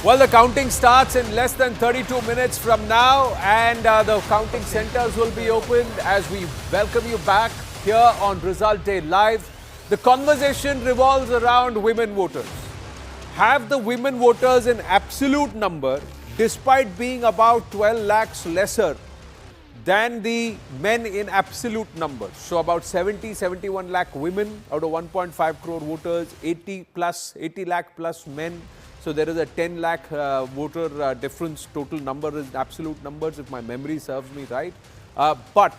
Well, the counting starts in less than 32 minutes from now, and the counting centers will be opened as we welcome you back here on Result Day Live. The conversation revolves around women voters. Have the women voters in absolute number, despite being about 12 lakhs lesser than the men in absolute numbers? So about 71 lakh women out of 1.5 crore voters, 80 lakh plus men. So there is a 10 lakh voter difference. Total number is absolute numbers, if my memory serves me right. But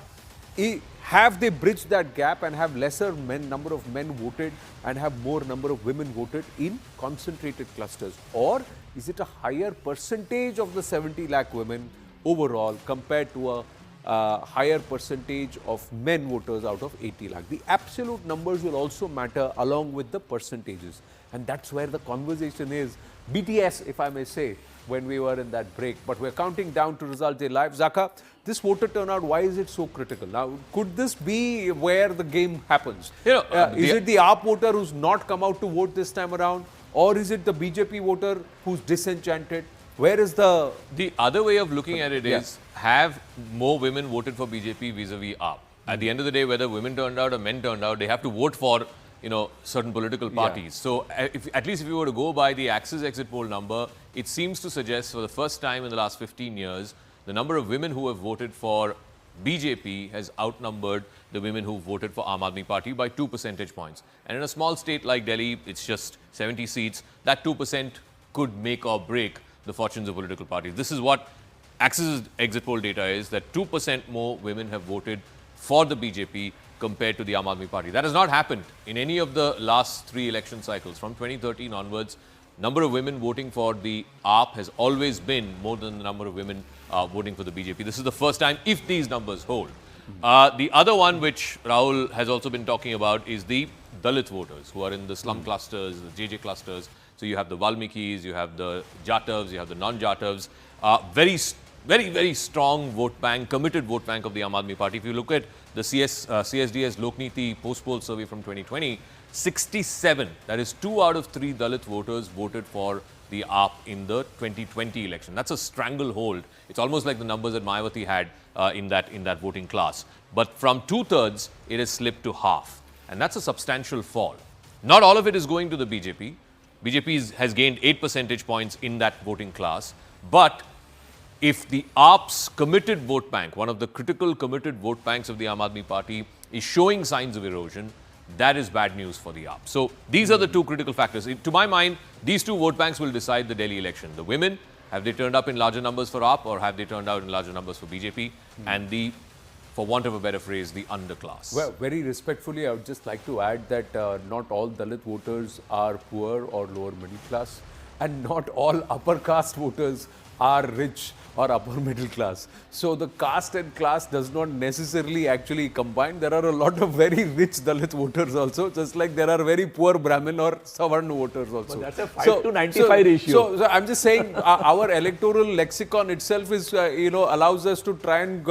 have they bridged that gap and have lesser number of men voted and have more number of women voted in concentrated clusters? Or is it a higher percentage of the 70 lakh women overall compared to a higher percentage of men voters out of 80 lakh? The absolute numbers will also matter along with the percentages. And that's where the conversation is. BTS, if I may say, when we were in that break. But we're counting down to Result Day Live. Zaka, this voter turnout, why is it so critical? Now, could this be where the game happens? Is it the AAP voter who's not come out to vote this time around? Or is it the BJP voter who's disenchanted? Where is the... The other way of looking at it is, have more women voted for BJP vis-a-vis AAP? At the end of the day, whether women turned out or men turned out, they have to vote for certain political parties. So at least if you were to go by the Axis exit poll number, it seems to suggest for the first time in the last 15 years, the number of women who have voted for BJP has outnumbered the women who voted for Aam Aadmi Party by 2 percentage points. And in a small state like Delhi, it's just 70 seats. That 2% could make or break the fortunes of political parties. This is what Axis exit poll data is, that 2% more women have voted for the BJP compared to the Aam Aadmi Party. That has not happened in any of the last 3 election cycles. From 2013 onwards, number of women voting for the AAP has always been more than the number of women voting for the BJP. This is the first time if these numbers hold. The other one which Rahul has also been talking about is the Dalit voters who are in the slum clusters, the JJ clusters. So you have the Valmikis, you have the Jatavs, you have the non-Jatavs. Very strong vote bank, committed vote bank of the Aam Aadmi Party. If you look at the CSDS Lokniti post-poll survey from 2020, 67, that is 2 out of 3 Dalit voters voted for the AAP in the 2020 election. That's a stranglehold. It's almost like the numbers that Mayawati had in that voting class. But from 2/3, it has slipped to half. And that's a substantial fall. Not all of it is going to the BJP. BJP has gained 8 percentage points in that voting class. But if the AAP's committed vote bank, one of the critical committed vote banks of the Aam Aadmi Party, is showing signs of erosion, that is bad news for the AAP. So these are the 2 critical factors. To my mind, these 2 vote banks will decide the Delhi election. The women, have they turned up in larger numbers for AAP or have they turned out in larger numbers for BJP? And the, for want of a better phrase, the underclass. Well, very respectfully, I would just like to add that not all Dalit voters are poor or lower middle class, and not all upper caste voters are rich or upper middle class. So the caste and class does not necessarily actually combine. There are a lot of very rich Dalit voters also, just like there are very poor Brahmin or Savarna voters also. But that's a 5 to 95 ratio. So I'm just saying our electoral lexicon itself is, allows us to try and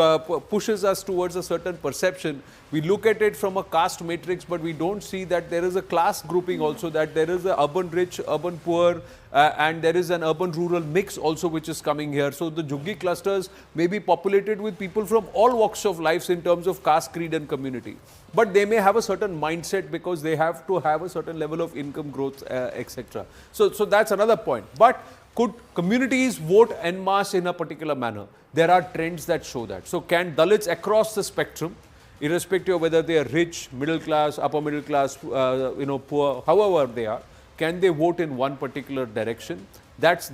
pushes us towards a certain perception. We look at it from a caste matrix, but we don't see that there is a class grouping also, that there is a urban rich, urban poor, and there is an urban-rural mix also which is coming here. So the Juggi clusters may be populated with people from all walks of life in terms of caste, creed and community. But they may have a certain mindset because they have to have a certain level of income growth, etc. So that's another point. But could communities vote en masse in a particular manner? There are trends that show that. So can Dalits across the spectrum, irrespective of whether they are rich, middle class, upper middle class, poor, however they are, can they vote in one particular direction? That's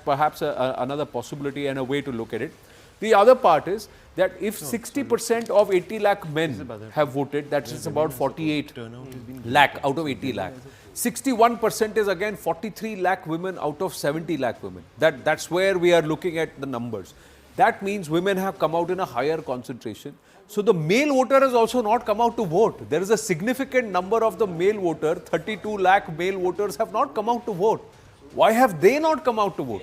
perhaps another possibility and a way to look at it. The other part is that if 60% of 80 lakh men have voted, that is about 48 lakh out of 80 lakh. 61% is again 43 lakh women out of 70 lakh women. That's where we are looking at the numbers. That means women have come out in a higher concentration. So the male voter has also not come out to vote. There is a significant number of the male voter, 32 lakh male voters have not come out to vote. Why have they not come out to vote?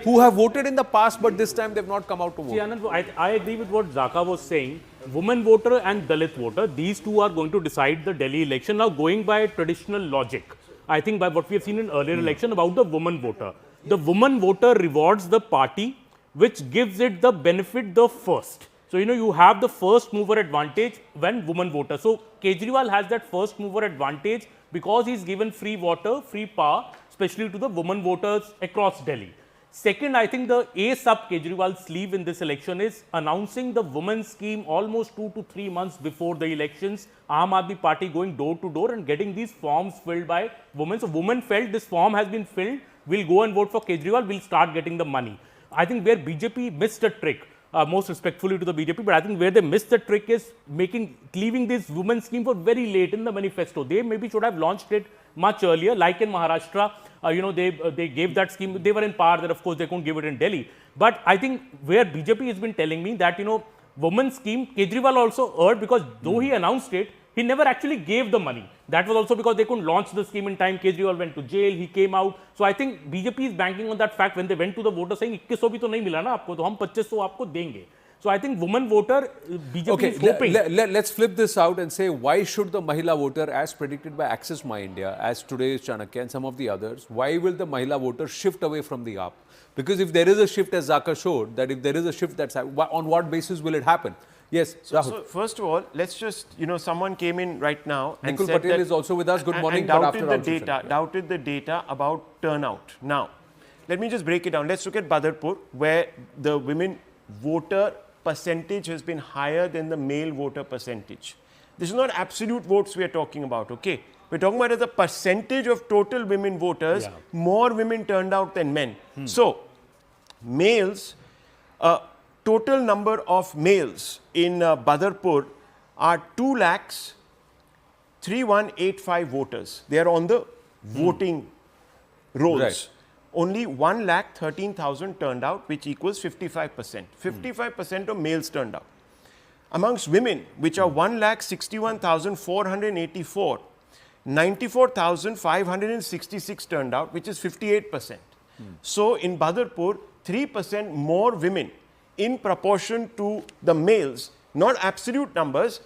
Who have voted in the past, but this time they've not come out to vote. See, Anand, I agree with what Zaka was saying. Women voter and Dalit voter, these two are going to decide the Delhi election. Now, going by traditional logic, I think by what we have seen in earlier election about the woman voter. the woman voter rewards the party which gives it the benefit the first. So, you have the first mover advantage when woman voter. So, Kejriwal has that first mover advantage because he's given free water, free power, especially to the woman voters across Delhi. Second, I think the ace up Kejriwal's sleeve in this election is announcing the women's scheme almost 2 to 3 months before the elections. Aam Aadmi Party going door to door and getting these forms filled by women. So, women felt this form has been filled, we'll go and vote for Kejriwal, we'll start getting the money. I think where BJP missed a trick, most respectfully to the BJP, but I think where they missed the trick is cleaving this women's scheme for very late in the manifesto. They maybe should have launched it much earlier, like in Maharashtra. They gave that scheme. They were in power, that of course they couldn't give it in Delhi. But I think where BJP has been telling me that, women's scheme, Kejriwal also heard, because though he announced it, he never actually gave the money. That was also because they couldn't launch the scheme in time. Kejriwal went to jail, he came out. So I think BJP is banking on that fact when they went to the voters saying, 2100 bhi to nahi mila na aapko, to hum 2500 aapko denge. So I think woman voter, BJP is hoping. Let's flip this out and say, why should the Mahila voter, as predicted by Access My India, as today's Chanakya and some of the others, why will the Mahila voter shift away from the AAP? Because if there is a shift, as Zaka showed, that if there is a shift, on what basis will it happen? Yes, Rahul. So first of all, let's just, someone came in right now and Nikul said Patel that, is also with us. Good morning. And doubted the data about turnout. Now, let me just break it down. Let's look at Badarpur, where the women voter percentage has been higher than the male voter percentage. This is not absolute votes we are talking about, okay? We're talking about as a percentage of total women voters, more women turned out than men. So, males, total number of males in Badarpur are 2,31,85 voters. They are on the voting rolls. Right. Only 1,13,000 turned out, which equals 55%. 55% of males turned out. Amongst women, which are 1,61,484, 94,566 turned out, which is 58%. So in Badarpur, 3% more women in proportion to the males, not absolute numbers,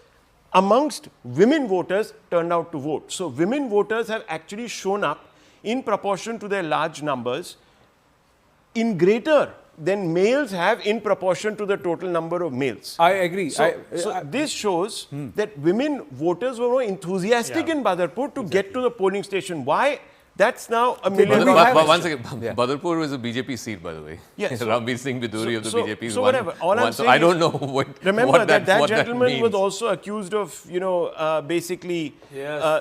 amongst women voters turned out to vote. So women voters have actually shown up in proportion to their large numbers in greater than males have in proportion to the total number of males. I agree. So this shows that women voters were more enthusiastic in Badarpur to get to the polling station. Why? That's now a million. One second. Badarpur is a BJP seat, by the way. Yes. Rambir Singh Biduri of the BJP is whatever. All I'm saying I don't know what. Remember what that what gentleman was also accused of, basically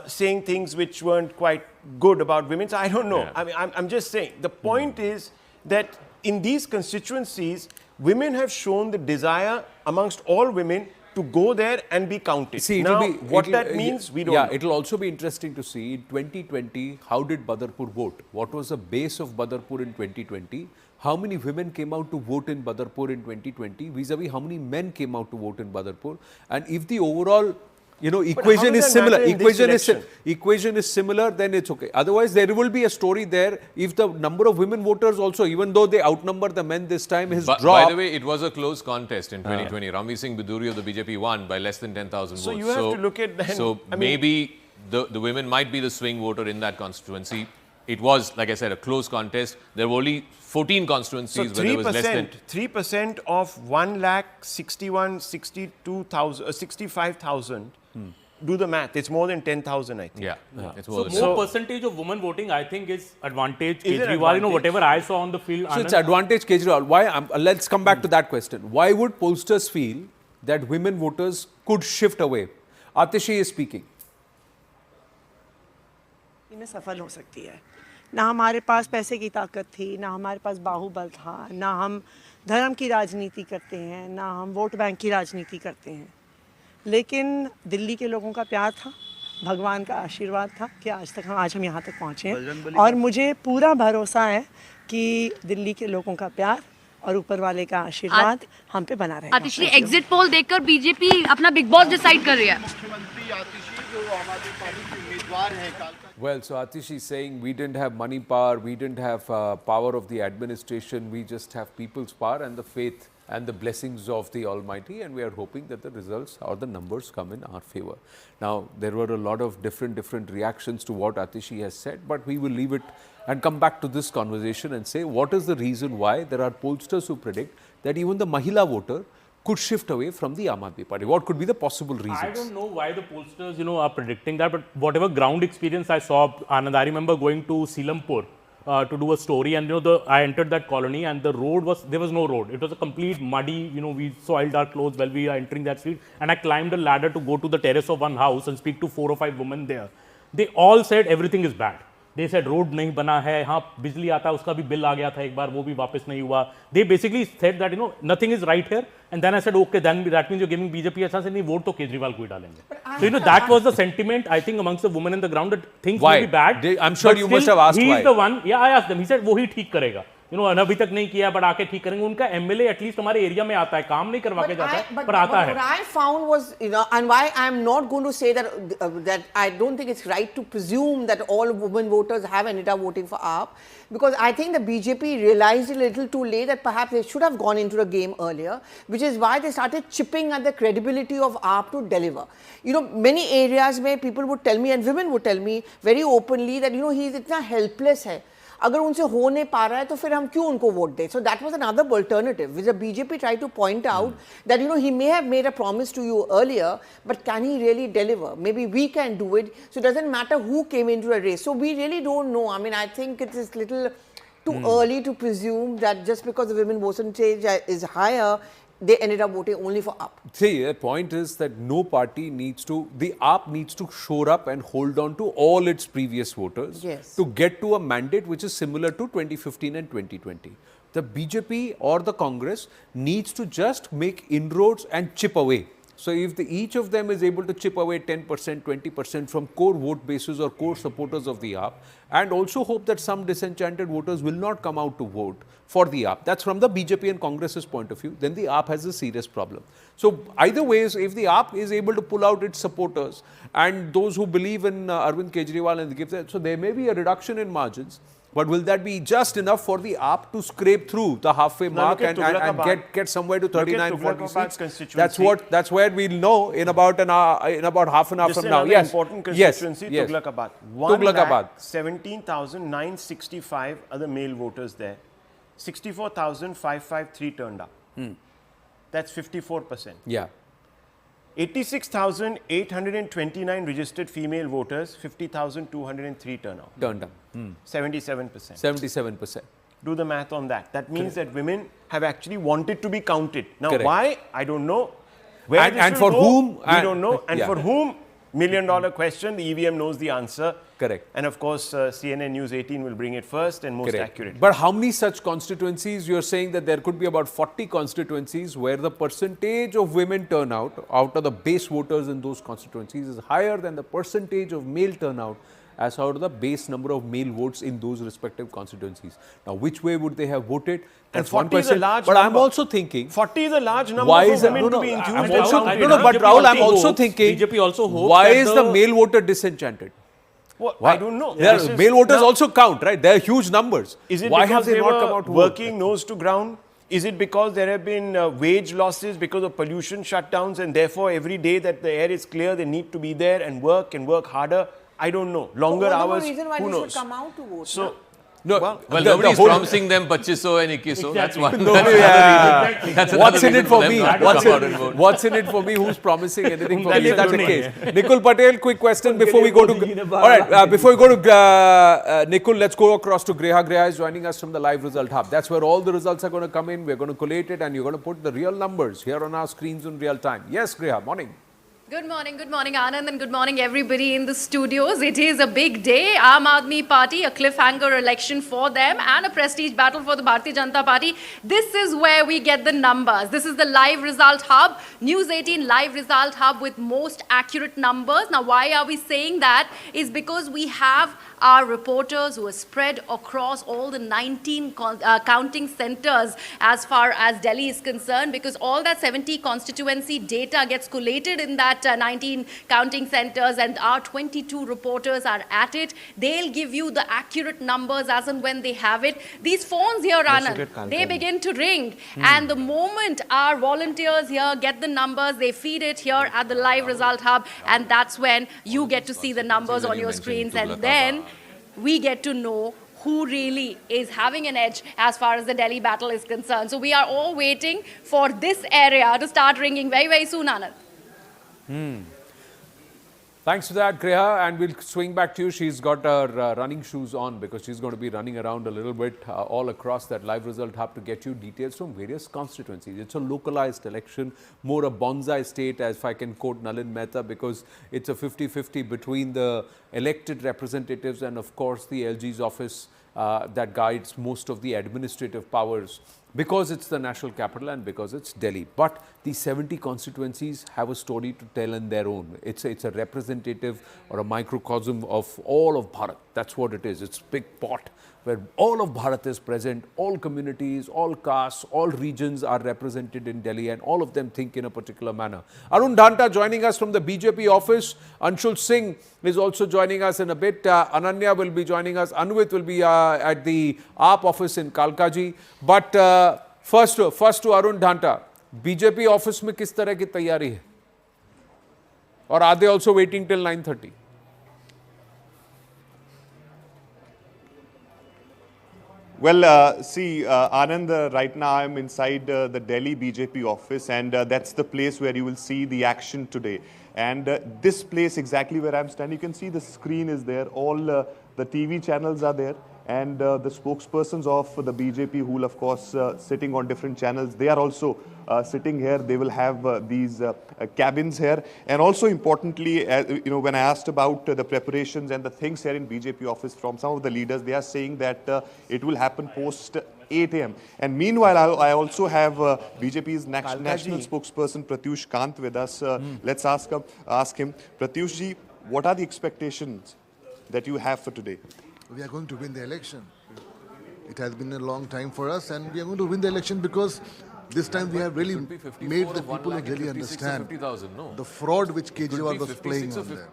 saying things which weren't quite good about women. So I don't know. I mean, I'm just saying. The point is that in these constituencies, women have shown the desire amongst all women to go there and be counted. See, what that means, we don't know. It'll also be interesting to see in 2020, how did Badarpur vote? What was the base of Badarpur in 2020? How many women came out to vote in Badarpur in 2020? Vis-a-vis how many men came out to vote in Badarpur? And if the overall equation is similar. Equation is similar, then it's okay. Otherwise, there will be a story there if the number of women voters also, even though they outnumber the men this time, has dropped. By the way, it was a close contest in 2020. Rambir Singh Biduri of the BJP won by less than 10,000 votes. So you have to look at that. So maybe the women might be the swing voter in that constituency. It was, like I said, a close contest. There were only 14 constituencies where there was less than 3% of 1,65,000. Do the math. It's more than 10,000, I think. Yeah. It's So more more percentage of women voting, I think, is advantage Kejriwal. Whatever I saw on the field. So it's advantage Kejriwal. Why? Let's come back to that question. Why would pollsters feel that women voters could shift away? Atishi is speaking. में सफल हो सकती है ना हमारे पास पैसे की ताकत थी ना हमारे पास बाहुबल था ना हम धर्म की राजनीति करते हैं ना हम वोट बैंक की राजनीति करते हैं लेकिन दिल्ली के लोगों का प्यार था भगवान का आशीर्वाद था कि आज हम यहाँ तक पहुँचे हैं और मुझे पूरा भरोसा है कि दिल्ली के लोगों का प्यार और ऊपर वाले का आशीर्वाद हम पे बना रहेगा। आतिशी, एग्जिट पोल देखकर बीजेपी अपना बिग बॉस डिसाइड कर रही है। मुख्यमंत्री आतिशी जो आम आदमी पार्टी के उम्मीदवार हैं Well, so Atish is saying we didn't have money power, we didn't have power of the administration, we just have people's power and the faith and the blessings of the Almighty, and we are hoping that the results or the numbers come in our favor. Now, there were a lot of different reactions to what Atishi has said, but we will leave it and come back to this conversation and say what is the reason why there are pollsters who predict that even the Mahila voter could shift away from the Aam Aadmi Party. What could be the possible reasons? I don't know why the pollsters, are predicting that, but whatever ground experience I saw, Anand, I remember going to Silampur to do a story, and I entered that colony, and there was no road. It was a complete muddy, we soiled our clothes while we are entering that street, and I climbed a ladder to go to the terrace of one house and speak to 4 or 5 women there. They all said everything is bad. They said road nahi bana hai, हाँ बिजली आता है, उसका भी bill आ गया था एक बार, वो भी वापस नहीं हुआ. They basically said that nothing is right here, and then I said okay, then that means you're giving BJP a chance, and नहीं vote तो केजरीवाल को ही डालेंगे. So that was the sentiment I think amongst the women in the ground that things may be bad. I'm sure you must have asked why. He's the one. Yeah, I asked them. He said वो ही ठीक करेगा. अभी तक नहीं किया, but आके ठीक करेंगे. उनका MLA एटलीस्ट हमारे एरिया में आता है, काम नहीं करवा के जाता है, पर आता है. What I found was, and why I'm not going to say that I don't think it's right to presume that all women voters have ended up voting for AAP, because I think the BJP realized a little too late that perhaps they should have gone into the game earlier, which is why they started chipping at the credibility of AAP to deliver. Many areas where people would tell me, and women would tell me very openly that he's इतना helpless है. अगर उनसे हो नहीं पा रहा है तो फिर हम क्यों उनको वोट दें? So that was another alternative which the BJP tried to point out that he may have made a promise to you earlier, but can he really deliver? Maybe we can do it. So it doesn't matter who came into a race. So we really don't know. I mean, I think it is little too early to presume that just because the women percentage is higher, they ended up voting only for AAP. See, the point is that no party the AAP needs to shore up and hold on to all its previous voters to get to a mandate which is similar to 2015 and 2020. The BJP or the Congress needs to just make inroads and chip away. So if each of them is able to chip away 10%, 20% from core vote bases or core supporters of the AAP, and also hope that some disenchanted voters will not come out to vote for the AAP. That's from the BJP and Congress's point of view. Then the AAP has a serious problem. So either ways, if the AAP is able to pull out its supporters and those who believe in Arvind Kejriwal and give that, so there may be a reduction in margins. But will that be just enough for the AAP to scrape through the halfway mark and get somewhere to 39, 40 seats? That's where we'll know in about an hour, in about half an hour from now. Yes, important constituency, yes. Tughlakabad. Tughlakabad. 17,965 other male voters there. 64,553 turned up. That's 54%. Yeah. 86,829 registered female voters, 50,203 turnout. Turned up. 77%. 77%. Do the math on that. That means that women have actually wanted to be counted. Now, Correct. why? I don't know. Where and for whom? We don't know. And for whom? $1 million question. The EVM knows the answer. Correct. And of course, CNN News 18 will bring it first and most accurate. But how many such constituencies? You're saying that there could be about 40 constituencies where the percentage of women turnout out of the base voters in those constituencies is higher than the percentage of male turnout as out of the base number of male votes in those respective constituencies. Now, which way would they have voted? That's one question. But I'm also thinking 40 is a large number why for is women to be included. But Rahul, I'm also thinking BJP also hopes why is the male voter disenchanted? Well, I don't know. Male voters also count, right? They are huge numbers. Is it why because have they not come out to vote? working nose to ground? Is it because there have been wage losses because of pollution shutdowns, and therefore every day that the air is clear, they need to be there and work harder? I don't know. Longer hours. Reason why who they knows? should come out to vote. So, no, well, nobody's promising them 2500 and 2100. That's one. What's in it for me? What's in it for me? Who's promising anything for me? That's the case. Nikul Patel, quick question before we go to. All right, before we go to Nikul, let's go across to Greha. Greha is joining us from the live result hub. That's where all the results are going to come in. We're going to collate it, and you're going to put the real numbers here on our screens in real time. Yes, Greha. Morning. Good morning, Anand, and good morning everybody in the studios. It is a big day. Aam Aadmi Party, a cliffhanger election for them and a prestige battle for the Bharatiya Janata Party. This is where we get the numbers. This is the live result hub. News 18 live result hub with most accurate numbers. Now, why are we saying that? Is because we have our reporters who are spread across all the 19 counting centers as far as Delhi is concerned, because all that 70 constituency data gets collated in that 19 counting centers, and our 22 reporters are at it. They'll give you the accurate numbers as and when they have it. These phones here, Anand, they begin to ring, and the moment our volunteers here get the numbers, they feed it here at the live result hub, and that's when you get to see the numbers on your screens, and then we get to know who really is having an edge as far as the Delhi battle is concerned. So we are all waiting for this area to start ringing very, very soon, Anand. Thanks for that, Griha, and we'll swing back to you. She's got her running shoes on because she's going to be running around a little bit all across that live result hub to get you details from various constituencies. It's a localized election, more a bonsai state, as if I can quote Nalin Mehta, because it's a 50-50 between the elected representatives and, of course, the LG's office that guides most of the administrative powers, because it's the national capital and because it's Delhi. But these 70 constituencies have a story to tell in their own. It's a representative or a microcosm of all of Bharat. That's what it is. It's a big pot where all of Bharat is present, all communities, all castes, all regions are represented in Delhi, and all of them think in a particular manner. Arun Dhanta joining us from the BJP office. Anshul Singh is also joining us in a bit. Ananya will be joining us. Anvit will be at the AAP office in Kalkaji. But first to Arun Dhanta. BJP office में किस तरह की तैयारी है? Or are they also waiting till 9:30? Well, see, Anand, right now I'm inside the Delhi BJP office, and that's the place where you will see the action today. And this place, exactly where I'm standing, you can see the screen is there, all the TV channels are there, and the spokespersons of the BJP, who will, of course, sitting on different channels, they are also sitting here. They will have these cabins here. And also importantly, you know, when I asked about the preparations and the things here in BJP office from some of the leaders, they are saying that it will happen post 8 a.m. And meanwhile, I also have BJP's national spokesperson Pratyush Kant with us. Let's ask him. Pratyush ji, what are the expectations that you have for today? We are going to win the election. It has been a long time for us, and we are going to win the election because this time we have really made the people of Delhi understand the fraud which Kejriwal was playing on there.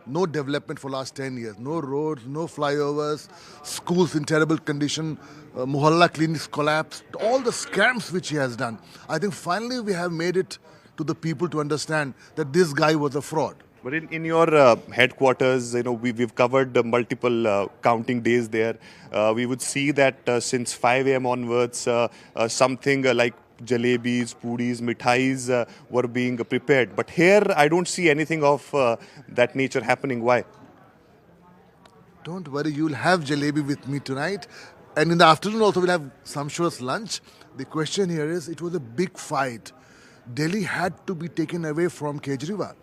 No development for last 10 years, no roads, no flyovers, schools in terrible condition, mohalla clinics collapsed, all the scams which he has done. I think finally we have made it to the people to understand that this guy was a fraud. But in your headquarters, you know, we've covered multiple counting days there. We would see that since 5 a.m. onwards, something like jalebis, puris, mithais were being prepared. But here, I don't see anything of that nature happening. Why? Don't worry, you'll have jalebi with me tonight. And in the afternoon also we'll have sumptuous lunch. The question here is, it was a big fight. Delhi had to be taken away from Kejriwal.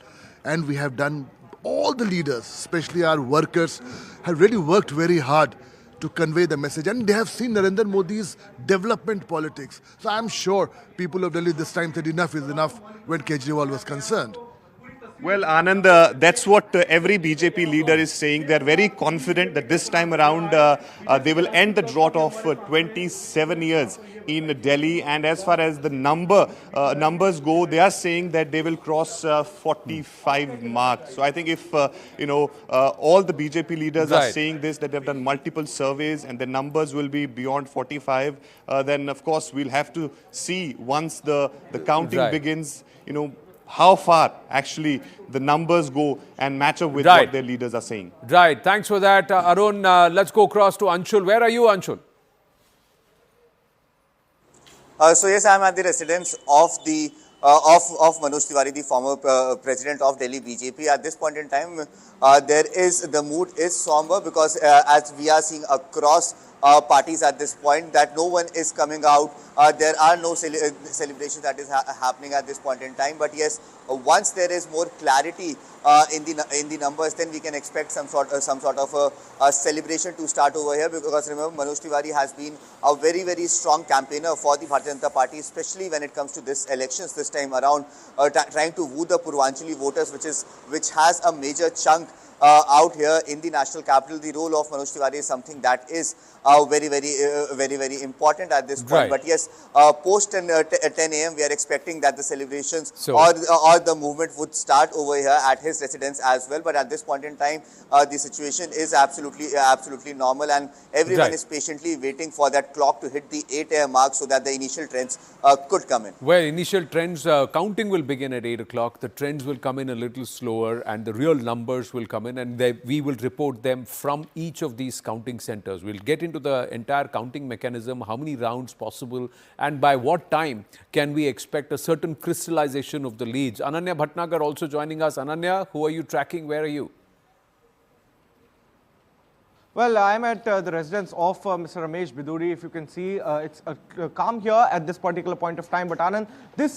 And we have done, all the leaders, especially our workers, have really worked very hard to convey the message. And they have seen Narendra Modi's development politics. So I'm sure people of Delhi this time said enough is enough when Kejriwal was concerned. Well, Anand, that's what every BJP leader is saying. They're very confident that this time around they will end the drought of 27 years in Delhi. And as far as the numbers go, they are saying that they will cross 45 mark. So I think if, you know, all the BJP leaders are saying this, that they've done multiple surveys and the numbers will be beyond 45, then of course we'll have to see once the counting begins, you know, how far actually the numbers go and match up with what their leaders are saying. Right. Thanks for that, Arun. Let's go across to Anshul. Where are you, Anshul? So yes, I am at the residence of the of Manoj Tiwari, the former president of Delhi BJP. At this point in time, the mood is somber because as we are seeing across parties at this point, that no one is coming out. There are no celebrations that is happening at this point in time. But yes, once there is more clarity in the numbers, then we can expect some sort of a celebration to start over here. Because remember, Manoj Tiwari has been a very strong campaigner for the Bharatiya Janata Party, especially when it comes to this elections this time around, trying to woo the Purvanchali voters, which has a major chunk out here in the national capital. The role of Manoj Tiwari is something that is very important at this point. Right. But yes, post 10 a.m. we are expecting that the celebrations or the movement would start over here at his residence as well. But at this point in time, the situation is absolutely normal, and everyone is patiently waiting for that clock to hit the 8 a.m. mark so that the initial trends could come in. Well, initial trends, counting will begin at 8 o'clock. The trends will come in a little slower, and the real numbers will come in, and we will report them from each of these counting centers. We'll get into the entire counting mechanism, how many rounds possible, and by what time can we expect a certain crystallization of the leads. Ananya Bhatnagar also joining us. Ananya, who are you tracking? Where are you? Well, I'm at the residence of Mr. Ramesh Biduri. If you can see, it's calm here at this particular point of time. But Anand, this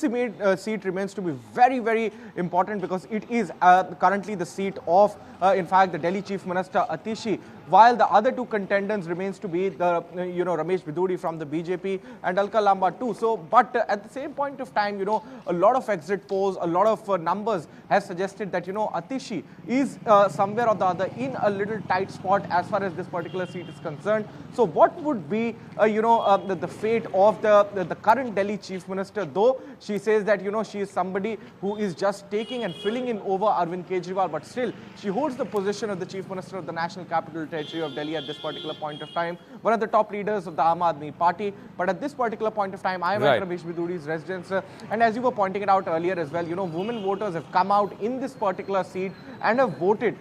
seat remains to be very important, because it is currently the seat of, in fact, the Delhi Chief Minister Atishi, while the other two contenders remains to be the, Ramesh Biduri from the BJP and Alka Lamba too. So, but at the same point of time, a lot of exit polls, a lot of numbers have suggested that, Atishi is somewhere or the other in a little tight spot as far as this particular seat is concerned. So what would be, the fate of the current Delhi Chief Minister, though she says that, she is somebody who is just taking and filling in over Arvind Kejriwal, but still she holds the position of the Chief Minister of the National Capital Territory of Delhi at this particular point of time, one of the top leaders of the Aam Aadmi Party. But at this particular point of time, I am at Ramesh Biduri's residence, and as you were pointing it out earlier as well, women voters have come out in this particular seat and have voted,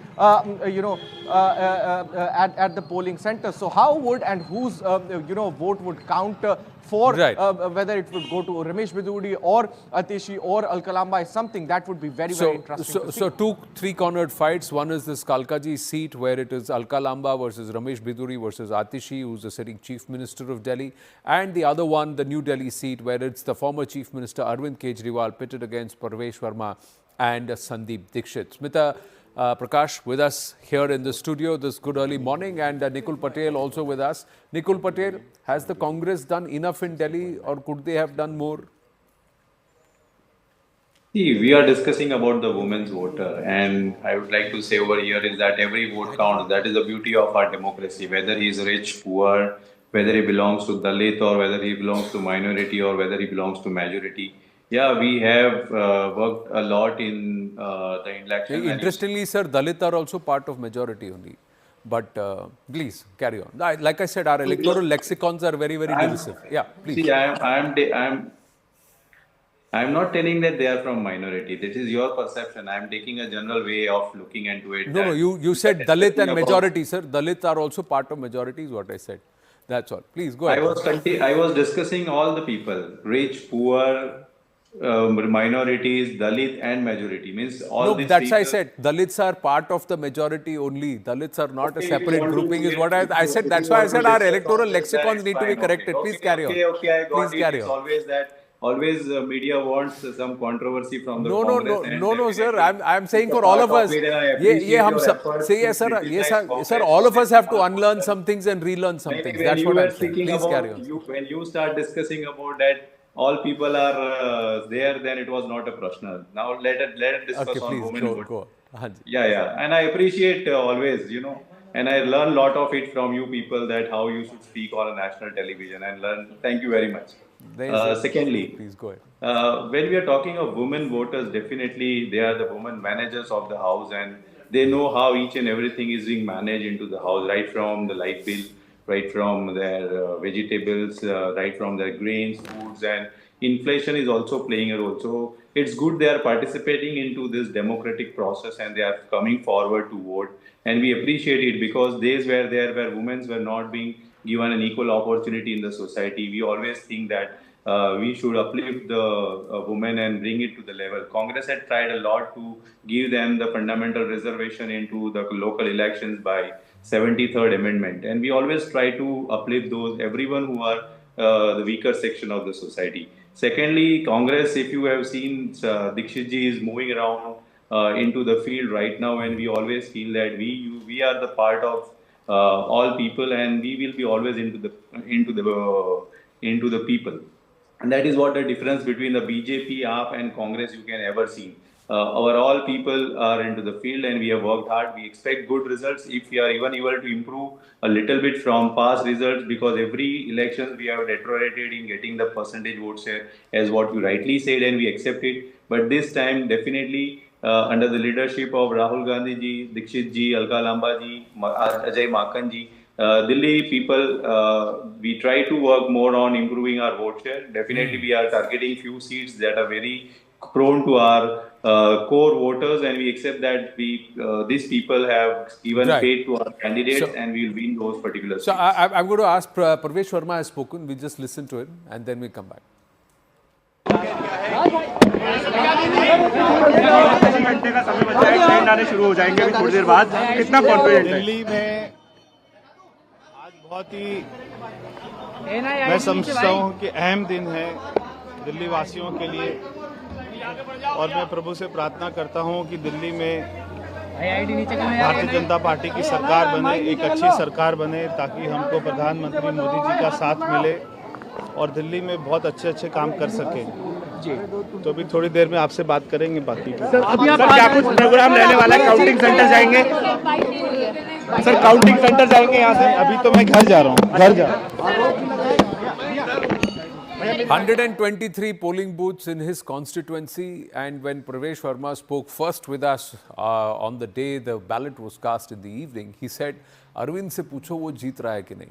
at the polling center. So how would and whose vote would count for whether it would go to Ramesh Biduri or Atishi or Alka Lamba is something that would be very interesting. So two three-cornered fights. One is this Kalkaji seat where it is Alka Lamba versus Ramesh Biduri versus Atishi, who's the sitting Chief Minister of Delhi, and the other one, the New Delhi seat, where it's the former Chief Minister Arvind Kejriwal pitted against Parvesh Verma and Sandeep Dixit. Smita Prakash with us here in the studio this good early morning, and Nikul Patel also with us. Nikul Patel, has the Congress done enough in Delhi, or could they have done more? See, we are discussing about the women's voter, and I would like to say over here is that every vote counts. That is the beauty of our democracy, whether he is rich, poor, whether he belongs to Dalit, or whether he belongs to minority, or whether he belongs to majority. Yeah, we have worked a lot in the election. Interestingly, sir, Dalit are also part of majority only. But please carry on. Like I said, our electoral lexicons are very divisive. Yeah, please. See, I'm not telling that they are from minority. This is your perception. I'm taking a general way of looking into it. No, you said Dalit and majority, sir. Dalit are also part of majority is what I said. That's all. Please go ahead. I was discussing all the people, rich, poor, minorities, Dalit and majority. Means all these that's why I said Dalits are part of the majority only. Dalits are not a separate grouping is what I said. That's why I said our electoral lexicons need to be corrected. Please carry on. Okay, I got Please carry on. Always that. Always media wants some controversy from the Congress. No, sir. I'm saying for all of us. Sir. All of us have to unlearn some things and relearn some things. That's what I'm saying. Please carry on. When you start discussing about that, all people are there, then it was not a Prashna. Now let it discuss on women vote. Yeah. And I appreciate always, and I learn a lot of it from you people, that how you should speak on a national television and learn. Thank you very much. Secondly, please go ahead. When we are talking of women voters, definitely they are the women managers of the house, and they know how each and everything is being managed into the house, right from the light bill, right from their vegetables, right from their grains, foods, and inflation is also playing a role. So it's good they are participating into this democratic process and they are coming forward to vote. And we appreciate it, because days where women were not being given an equal opportunity in the society, we always think that we should uplift the women and bring it to the level. Congress had tried a lot to give them the fundamental reservation into the local elections by 73rd Amendment. And we always try to uplift those, everyone who are the weaker section of the society. Secondly, Congress, if you have seen, Dikshit ji is moving around into the field right now, and we always feel that we are the part of all people, and we will be always into the people. And that is what the difference between the BJP, AAP and Congress you can ever see. Our all people are into the field and we have worked hard. We expect good results if we are even able to improve a little bit from past results, because every election we have deteriorated in getting the percentage vote share as what you rightly said, and we accept it. But this time definitely under the leadership of Rahul Gandhi ji, Dikshit ji, Alka Lamba ji, Ajay Makan ji, Delhi people, we try to work more on improving our vote share. Definitely, we are targeting few seats that are very prone to our core voters, and we accept that these people have given faith to our candidates, and we will win those particular seats. So I'm going to ask Parvesh Sharma has spoken. We just listen to it and then we come back. Delhi में आज बहुत ही मैं समझता हूँ कि अहम दिन है दिल्ली वासियों के लिए, और मैं प्रभु से प्रार्थना करता हूँ कि दिल्ली में भारतीय जनता पार्टी की सरकार बने, एक अच्छी सरकार बने, ताकि हमको प्रधानमंत्री मोदी जी का साथ मिले और दिल्ली में बहुत अच्छे अच्छे काम कर सके। तो अभी थोड़ी देर में आपसे बात करेंगे बाकी। सर, क्या कुछ प्रोग्राम रहने वाला है? काउंटिंग सेंटर जाएंगे सर? काउंटिंग सेंटर जाएंगे यहाँ से? अभी तो मैं घर जा रहा हूँ, घर जा। 123 polling booths in his constituency, and when Parvesh Sharma spoke first with us on the day the ballot was cast in the evening, he said, Arvind se पूछो वो जीत रहा है कि नहीं.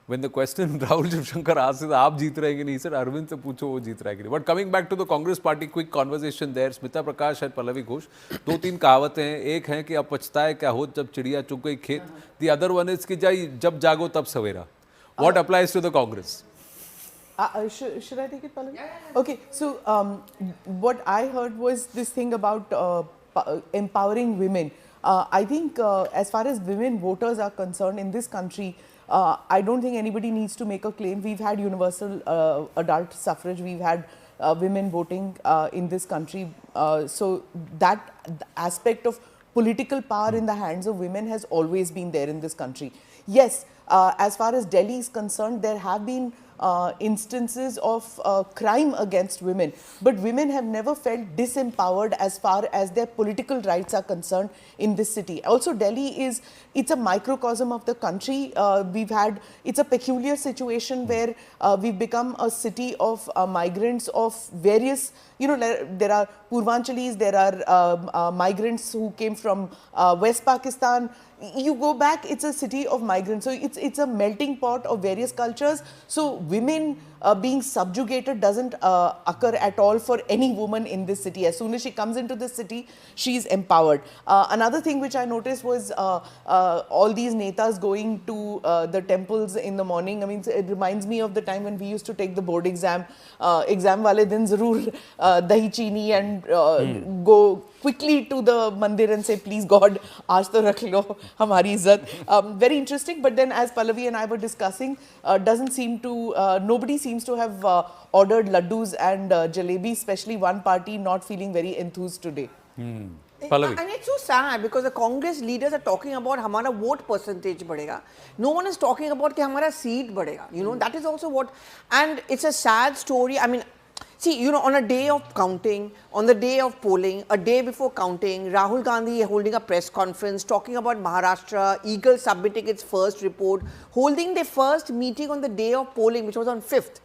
When the question Rahul Shankar asked, आप जीत रहे हैं कि नहीं, he said, Arvind से पूछो वो जीत रहा है कि नहीं. But coming back to the Congress party, quick conversation there. Smita Prakash and Pallavi Ghosh, दो तीन कहावतें हैं. एक है कि अब पछताए क्या हो जब चिड़िया चुग गई खेत. The other one is कि जब जागो तब सवेरा. What applies to the Congress? Should I take it, Pallavi? Okay, so what I heard was this thing about empowering women. I think as far as women voters are concerned in this country, I don't think anybody needs to make a claim. We've had universal adult suffrage, we've had women voting in this country. So that aspect of political power in the hands of women has always been there in this country. Yes, as far as Delhi is concerned, there have been instances of crime against women, but women have never felt disempowered as far as their political rights are concerned in this city. Also, Delhi it's a microcosm of the country. It's a peculiar situation where we've become a city of migrants of various, there are Purvanchalis, there are migrants who came from West Pakistan. You go back, it's a city of migrants. So it's a melting pot of various cultures. So women being subjugated doesn't occur at all for any woman in this city. As soon as she comes into this city, she's empowered. Another thing which I noticed was all these netas going to the temples in the morning. I mean, it reminds me of the time when we used to take the board exam. Exam wale din zarur dahi chini and go quickly to the mandir and say, please God, aaj to rakh lo hamari izzat. Very interesting. But then as Pallavi and I were discussing, nobody seems to have ordered laddus and jalebi, especially one party not feeling very enthused today. Pallavi. And it's so sad because the Congress leaders are talking about hamara vote percentage badega. No one is talking about ki hamara seat badega. That is also what, and it's a sad story. I mean, see, on a day of counting, on the day of polling, a day before counting, Rahul Gandhi holding a press conference, talking about Maharashtra, Eagle submitting its first report, holding their first meeting on the day of polling, which was on 5th.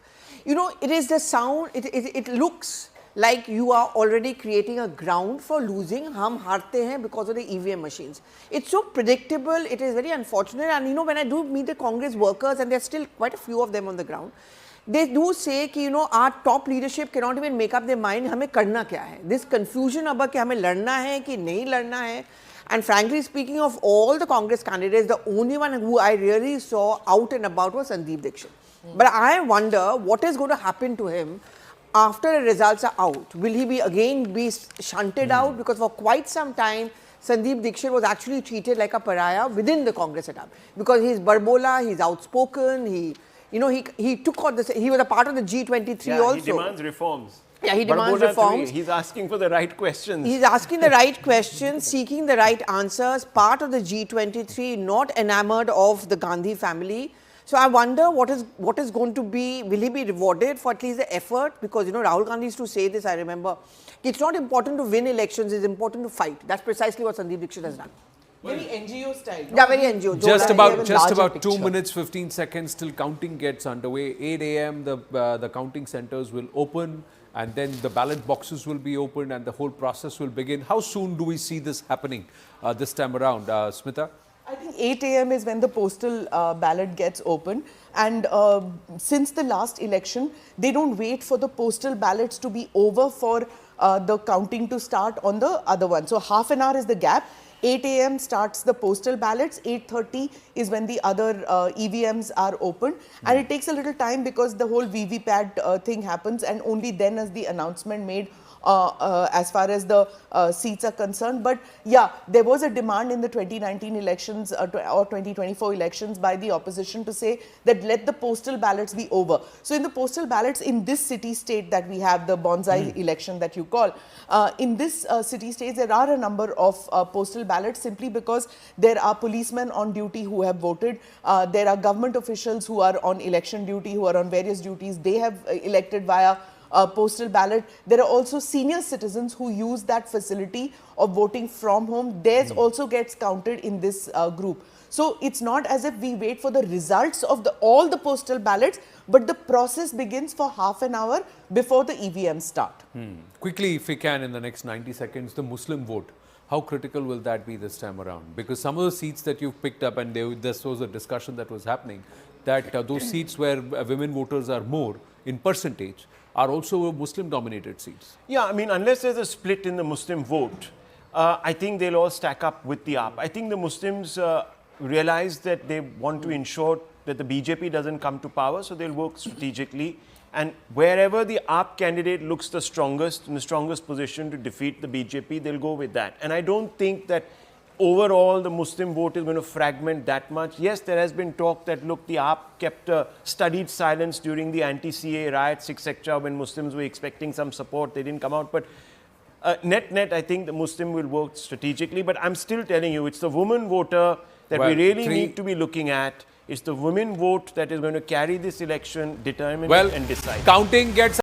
It is the sound, it looks like you are already creating a ground for losing. Hum harte hain because of the EVM machines. It's so predictable, it is very unfortunate. And when I do meet the Congress workers, and there's still quite a few of them on the ground, they do say कि our top leadership cannot even make up their mind हमें करना क्या है. This confusion about कि हमें लड़ना है कि नहीं लड़ना है. And frankly speaking, of all the Congress candidates, the only one who I really saw out and about was Sandeep Dixit. But I wonder what is going to happen to him after the results are out. Will he again be shunted out? Because for quite some time, Sandeep Dixit was actually treated like a pariah within the Congress setup because he's barbola, he's outspoken, he took on this, he was a part of the G23 also. He demands reforms. Yeah, he demands reforms. He's asking for the right questions. He's asking the right questions, seeking the right answers, part of the G23, not enamored of the Gandhi family. So I wonder what is going to be, will he be rewarded for at least the effort? Because, Rahul Gandhi used to say this, I remember. It's not important to win elections, it's important to fight. That's precisely what Sandeep Dixit has done. Very NGO style. Yeah, very NGO. Just about 2 minutes, 15 seconds till counting gets underway. 8 a.m. the counting centers will open, and then the ballot boxes will be opened and the whole process will begin. How soon do we see this happening this time around, Smita? I think 8 a.m. is when the postal ballot gets open, and since the last election, they don't wait for the postal ballots to be over for the counting to start on the other one. So half an hour is the gap. 8 a.m. starts the postal ballots, 8:30 is when the other EVMs are opened, and it takes a little time because the whole VVPAT thing happens, and only then is the announcement made as far as the seats are concerned. But yeah, there was a demand in the 2019 elections or 2024 elections by the opposition to say that let the postal ballots be over. So in the postal ballots in this city-state that we have, the bonsai election that you call, in this city-state there are a number of postal ballots simply because there are policemen on duty who have voted, there are government officials who are on election duty, who are on various duties, they have elected via postal ballot. There are also senior citizens who use that facility of voting from home. Theirs also gets counted in this group. So it's not as if we wait for the results of all the postal ballots, but the process begins for half an hour before the EVMs start. Quickly, if we can, in the next 90 seconds, the Muslim vote. How critical will that be this time around? Because some of the seats that you've picked up, and this was a discussion that was happening, that those seats where women voters are more in percentage are also Muslim-dominated seats. Yeah, I mean, unless there's a split in the Muslim vote, I think they'll all stack up with the AAP. I think the Muslims realize that they want to ensure that the BJP doesn't come to power, so they'll work strategically. And wherever the AAP candidate looks the strongest, in the strongest position to defeat the BJP, they'll go with that. And I don't think that overall the Muslim vote is going to fragment that much. Yes, there has been talk that, look, the AAP kept studied silence during the anti-CA riots, etc., when Muslims were expecting some support. They didn't come out. But net, I think the Muslim will work strategically. But I'm still telling you, it's the woman voter that we really need to be looking at. It's the women vote that is going to carry this election, determine and decide. Counting gets